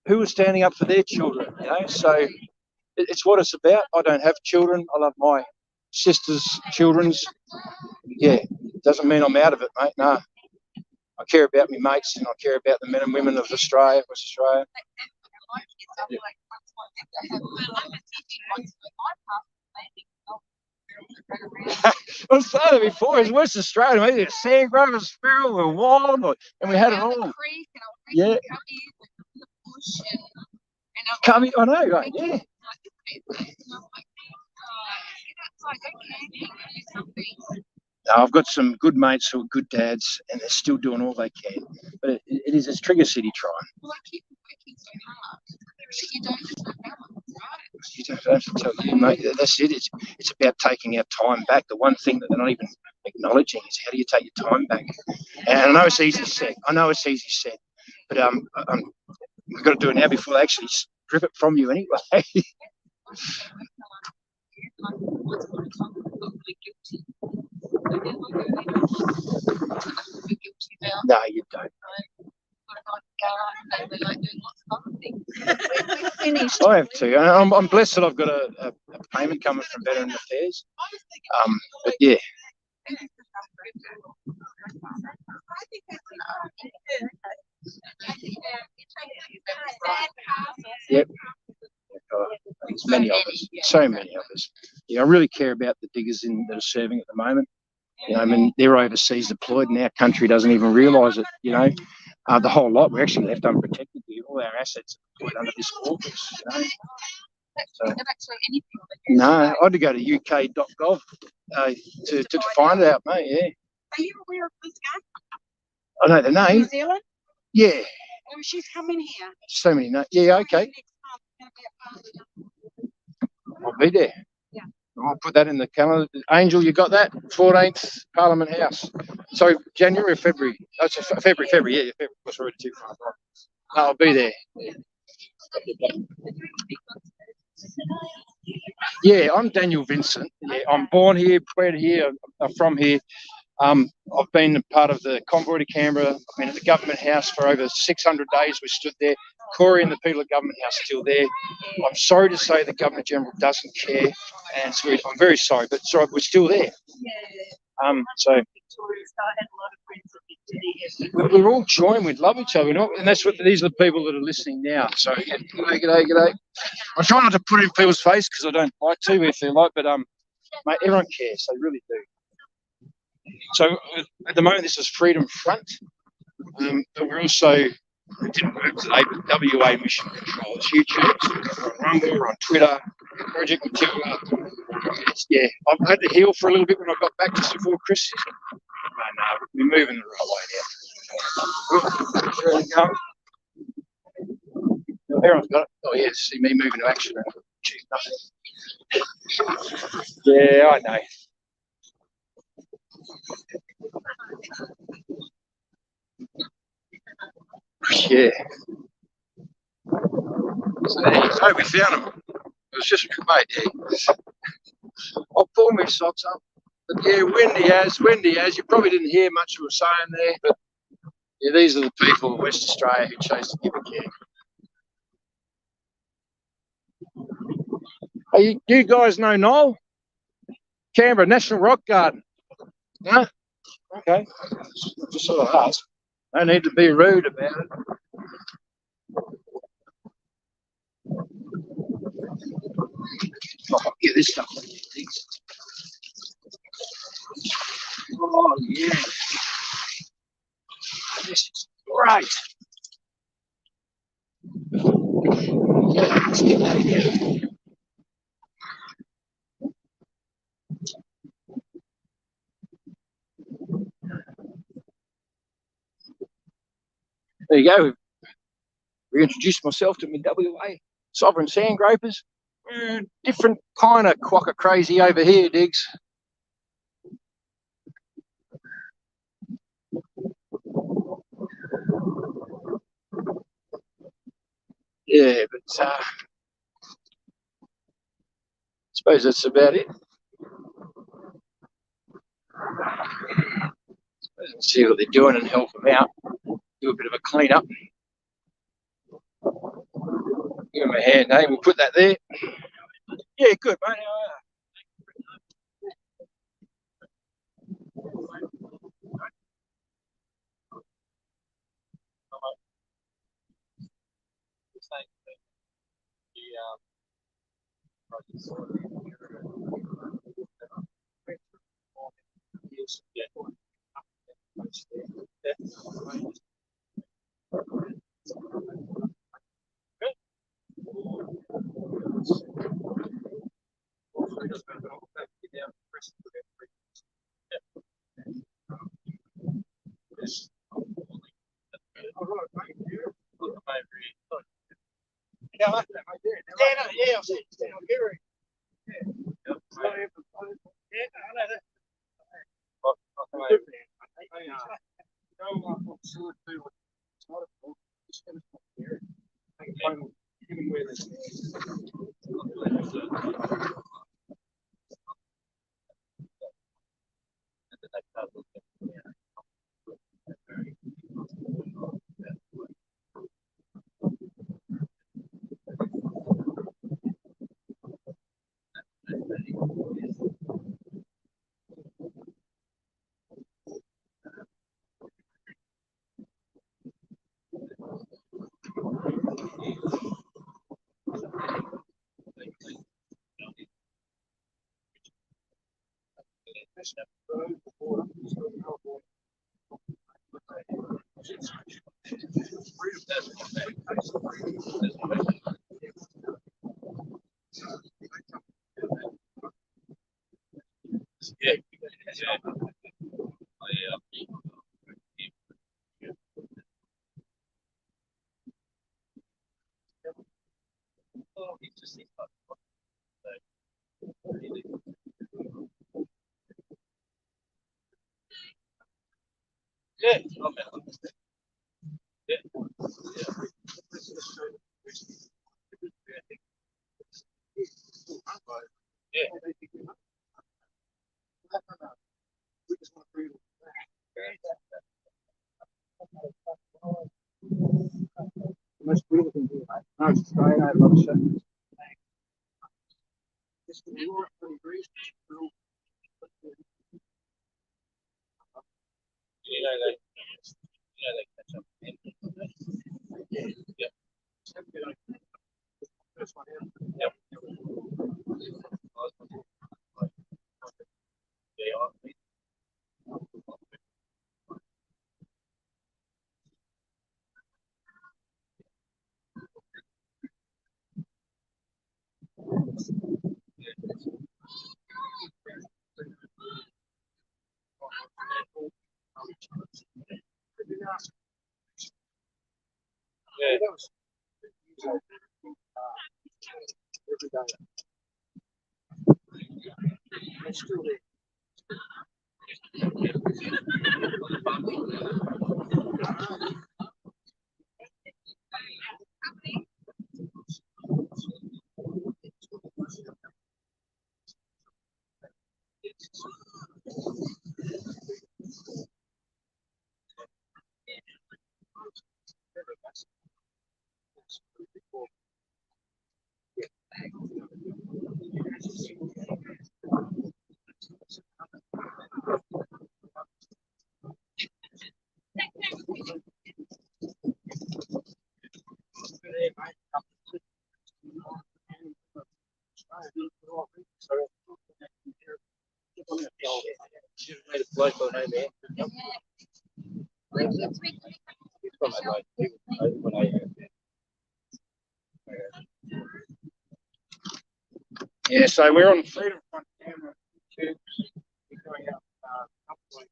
who was standing up for their children? So it's what it's about. I don't have children. I love my sister's children's. Yeah, doesn't mean I'm out of it, mate. No. I care about my mates, and I care about the men and women of Australia, West Australia. Yeah. I've said it before. It's West Australia, mate. There's sandgrover, sparrow, and wild, and we had it all. Yeah. Coming, I know, right? Yeah. No, I've got some good mates who are good dads, and they're still doing all they can. But it is it's Trigger City trying. Well, I keep working so hard, but you don't have that balance, right? You don't have to tell you, mate. That's it. It's about taking our time back. The one thing that they're not even acknowledging is how do you take your time back? And I know it's easy said. But we've got to do it now before they actually strip it from you anyway. No, you don't. Finished. I have to. I'm blessed that I've got a payment coming from Veteran Affairs. But yeah. Yep. There's many of us. So many of us. Yeah, I really care about the diggers that are serving at the moment. You know, I mean, they're overseas deployed, and our country doesn't even realise it. You know, the whole lot. We're actually left unprotected here. All our assets are deployed under this AUKUS. You know? No, I had to go to uk.gov to find it out, mate. Yeah. Are you aware of this guy? I know the name. New Zealand? Yeah. Oh, she's coming here. So many names. Yeah. Okay. I'll be there. Yeah. I'll put that in the calendar. Angel, you got that? 14th Parliament House. So January or February? That's February. Yeah, February. That's already too far. No, I'll be there. Yeah, I'm Daniel Vincent. Yeah, I'm born here, bred here. I'm from here. I've been a part of the convoy to Canberra. I've been at the Government House for over 600 days. We stood there. Corey and the people at Government House are still there. I'm sorry to say the Governor General doesn't care, and so I'm very sorry, but sorry, we're still there. So we're all joined. We'd love each other, and that's what these are the people that are listening now. So yeah, g'day. I try not to put it in people's face because I don't like to if they like, but mate, everyone cares. They really do. So at the moment, this is Freedom Front, but we're also, it didn't work today, but WA Mission Control. It's YouTube, we're on Rumble, we're on Twitter, Project Matilda. Yeah, I've had to heal for a little bit when I got back just before Christmas. No, we're moving the right way now. Ready to go? Everyone's got it. Oh, yeah, see me moving to action. Gee, nothing. Yeah, I know. Yeah. So there you go, we found them. It was just mate, yeah. I'll pull my socks up. But yeah, windy as. You probably didn't hear much we were saying there, but yeah, these are the people of West Australia who chose to give a care. Hey, you guys know Noel? Canberra National Rock Garden. No? Okay. Just sort of ask. No need to be rude about it. Oh, yeah, this stuff. Oh, yeah. This is great. Yeah, let's get that here. There you go. Reintroduced myself to my WA sovereign sand grapers. Different kind of quokka crazy over here, Diggs. Yeah, but I suppose that's about it. Let's see what they're doing and help them out. Do a bit of a clean up. Give them a hand, eh? We'll put that there. Yeah, good, mate. else. Most beautiful thing here, mate. No, it's Australia, I love it. Just the right 20 degrees. They catch up. Yep. First one out. Yep. Yeah, that was every day. It's still there. Yeah, so we're on freedom front camera. We're going up a couple of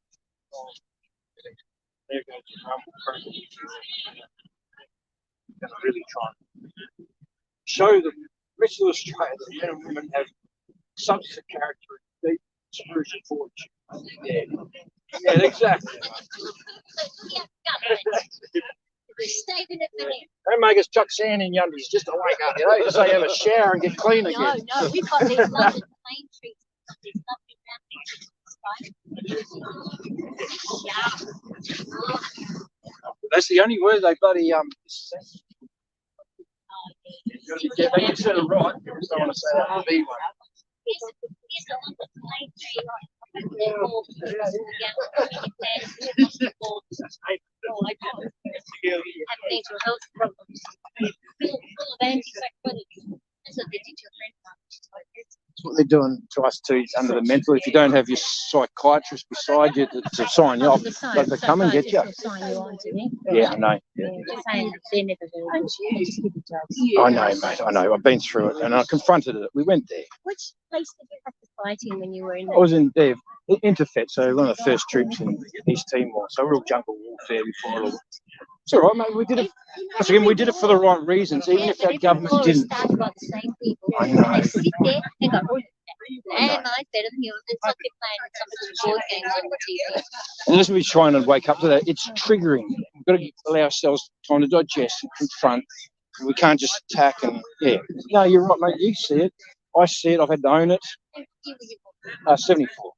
there goes the drum. Going to really try and show the rest of Australia that men and women have substance character and deep spiritual fortune. Yeah, yeah, exactly. Don't make us chuck sand in yundies just to wake up, you know, just so you have a shower and get clean again. No, we've got these lovely plane trees. That's the only word they bloody yeah, they said it right. I just don't want to say that. B one. Mental health problems. Full of antipsychotics. That's what they did to your friend. That's what they're doing to us too under the mental. If you don't have your psychiatrist beside you to sign you off, they come and get you. Yeah, I know. Yeah. I know, mate. I know. I've been through it and I confronted it. We went there. Which place did you have to fight in when you were in there? I was in Interfet, so one of the first troops in East Timor. So real jungle warfare before it all It's all right, mate. We did it. Once again, we did it for the right reasons, even if our government didn't. Started by the same people. I know. And they sit there and go, oh, and mine's better than yours. It's like they're playing some board games on the TV. And as we're trying to wake up to that, it's triggering. We've got to allow ourselves time to digest and confront. We can't just attack and, yeah. No, you're right, mate. You see it. I see it. I've had to own it. 74.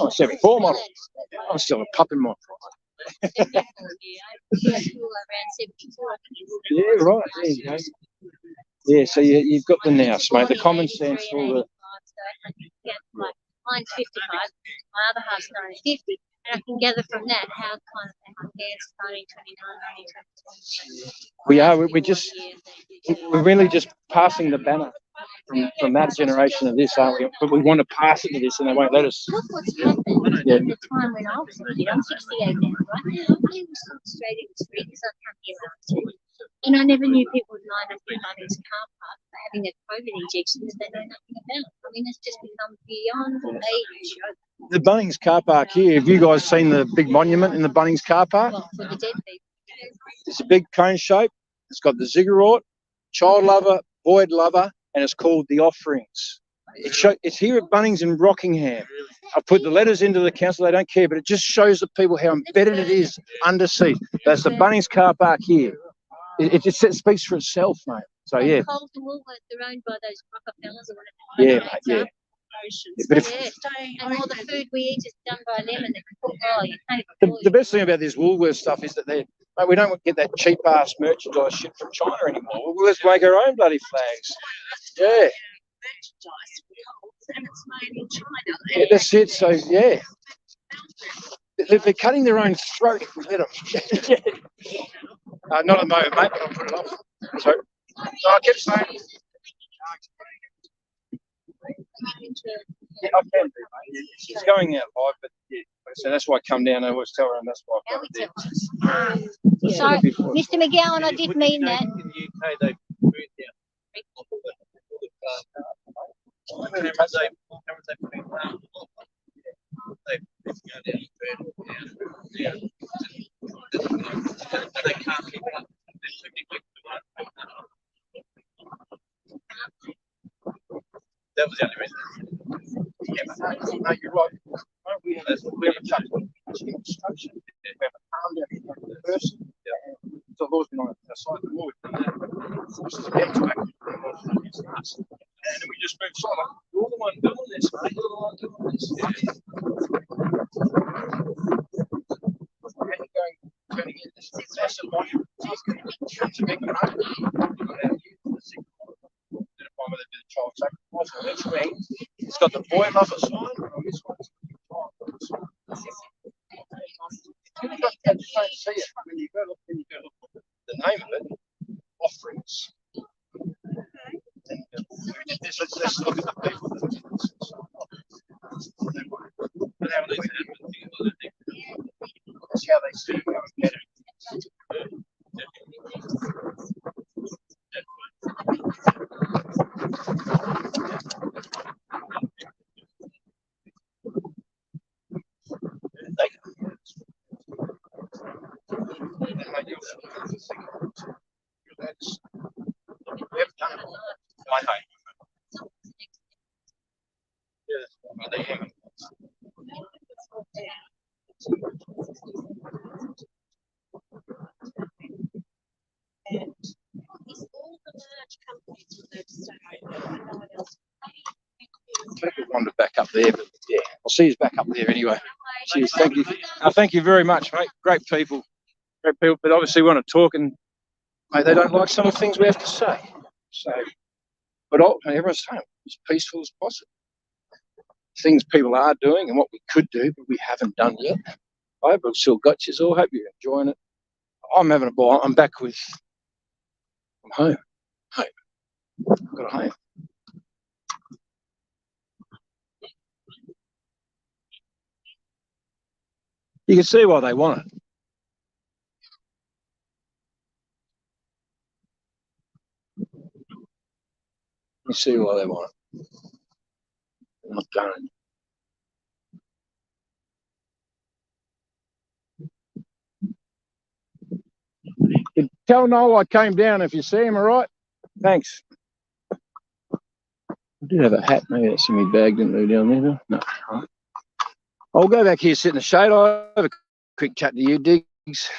I'm 74 model. I'm still a pup in my pride. Yeah, right. There you go. Yeah, so you've got the nous, mate. The common sense, all the. Mine's 55. My other half's 50. And I can gather from that how kind of compares 29, 20. We are. We're really just passing the banner from that generation of this, aren't we? But we want to pass it to this, and they won't let us. Look what's happened in the time when I was a kid. I'm 68 now, right? I was frustrated in the street because I come here last week. And I never knew people would line up in Bunnings car park for having a COVID injection that they know nothing about. I mean, it's just become beyond a joke. The Bunnings car park here, have you guys seen the big monument in the Bunnings car park? Well, for the dead people. It's a big cone shape. It's got the ziggurat, child lover, void lover, and it's called the Offerings. It's here at Bunnings in Rockingham. I put the letters into the council, they don't care, but it just shows the people how embedded it is undersea. That's the Bunnings car park here. It just speaks for itself, mate. So, yeah. Coles and Woolworths, they're owned by those Rockefellers or whatever. Yeah, mate, yeah. But and all the food we eat is done by them, and you can't even The best thing about this Woolworths stuff is that mate, we don't get that cheap ass merchandise shit from China anymore. Let's make our own bloody flags. Yeah. And it's made in China. Yeah, that's it. So, yeah. They're cutting their own throat. Let them. Not at the moment, mate, but I'll put it off. So I kept saying. Yeah, I can do, mate. She's going out live, but yeah. So that's why I come down and I always tell her, and that's why I've got it there. Sorry, Mr. McGowan, I did mean that. In the UK, they've moved down. They can't keep up. That was the only reason. Yeah, no, you're right. We have a touch construction. We have a calm down for the person. So I've always been on the side of the wall. Forces them to act. And we just moved silent. You're the one doing this, mate. You're the one doing this. Going to get this massive volume. It's a big one. The child sacrifice on each wing. It's got the boy lover sign on this one. You don't see it when you go look at the name of it. Offerings. Let's look at the people. That's how they see it. People wandered back up there, but yeah, I'll see you back up there anyway. Cheers, thank you. Thank you very much, mate. Great people, but obviously we want to talk, and mate, they don't like some of the things we have to say. So, but everyone's saying as peaceful as possible. Things people are doing and what we could do, but we haven't done yet. I hope we've still got you all. Hope you're enjoying it. I'm having a ball. I'm back with. I'm home. Home. I've got a home. You can see why they want it. You see why they want it. They're not done it. Tell Noel I came down if you see him, all right? Thanks. I did have a hat. Maybe that's in my bag, didn't leave down there. No. All right. I'll go back here, sit in the shade. I'll have a quick chat to you, Diggs.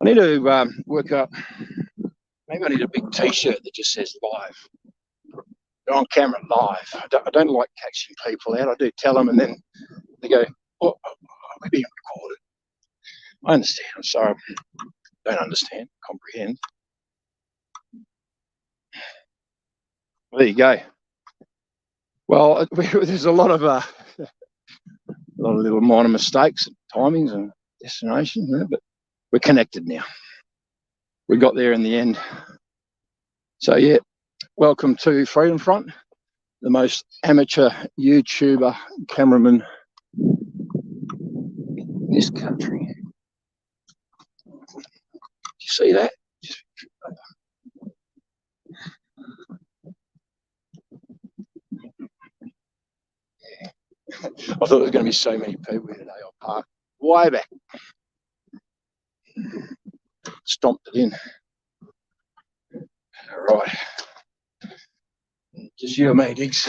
I need to work up. Maybe I need a big T-shirt that just says live. They're on camera live. I don't like catching people out. I do tell them, and then they go, "Oh, we're being recorded." I understand. I'm sorry. Don't understand. Comprehend. Well, there you go. Well, there's a lot of little minor mistakes, and timings, and destinations, but we're connected now. We got there in the end. So yeah, welcome to Freedom Front, the most amateur YouTuber cameraman in this country. You see that? I thought there was going to be so many people here today. I parked way back, stomped it in. All right, just you and me, Diggs.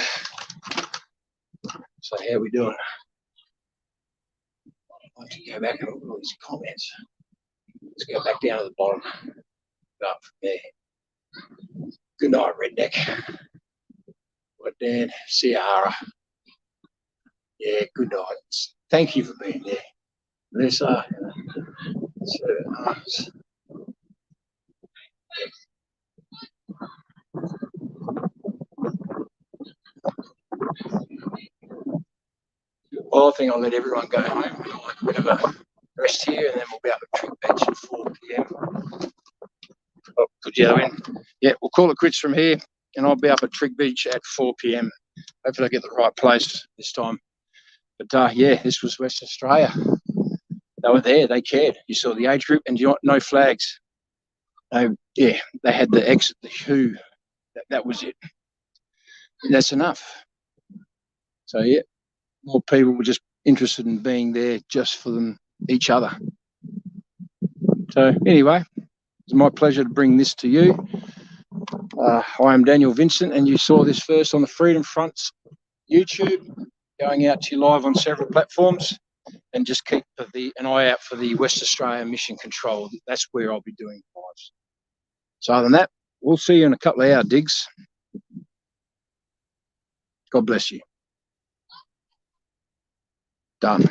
So how we doing? I'd like to go back and look at all these comments. Let's go back down to the bottom. Go up from there. Good night, Redneck. What, Dan? Ciara. Yeah, good night. Thank you for being there. Lisa. Well, I think I'll let everyone go home. We'll have a bit of a rest here, and then we'll be out at Trick Beach at 4 p.m. Oh, good yellow in. Yeah, we'll call it quits from here, and I'll be up at Trick Beach at 4 p.m. Hopefully I get the right place this time. But yeah, this was West Australia. They were there. They cared. You saw the age group, and no flags. Yeah, they had the exit, the who. That was it. And that's enough. So yeah, more people were just interested in being there just for them, each other. So anyway, it's my pleasure to bring this to you. I am Daniel Vincent, and you saw this first on the Freedom Front's YouTube, going out to you live on several platforms, and just keep an eye out for the West Australia Mission Control. That's where I'll be doing lives. So other than that, we'll see you in a couple of hours, Diggs. God bless you. Done.